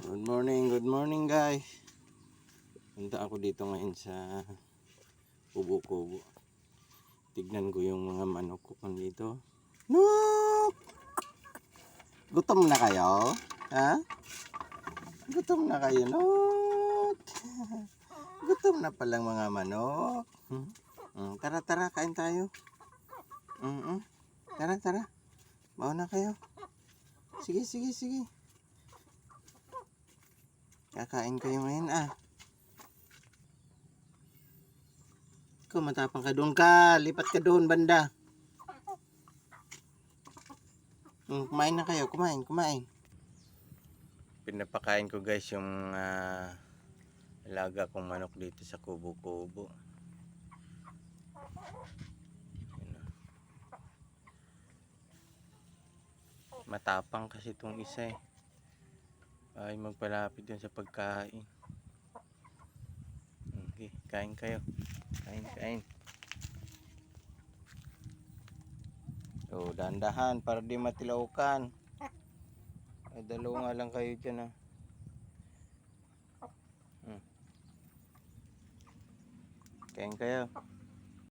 Good morning guys. Punta ako dito ngayon sa kubo-kubo. Tignan ko yung mga manok ko dito. Nook! Gutom na kayo? Ha? Gutom na kayo, Nook? Gutom na palang mga manok. Tara, tara, kain tayo. Tara, tara. Mauna kayo. Sige, sige, sige. Kakain kayo ngayon Ikaw matapang ka, doon ka. Lipat ka doon banda. Kumain na kayo. Kumain, kumain. Pinapakain ko guys yung alaga kong manok dito sa kubo-kubo. Matapang kasi itong isa ay magpalapit dun sa pagkain. Okay, kain kayo. Kain, kain. So, dahan-dahan para di matilaukan. Ay, dalawa nga lang kayo dyan Kain kayo.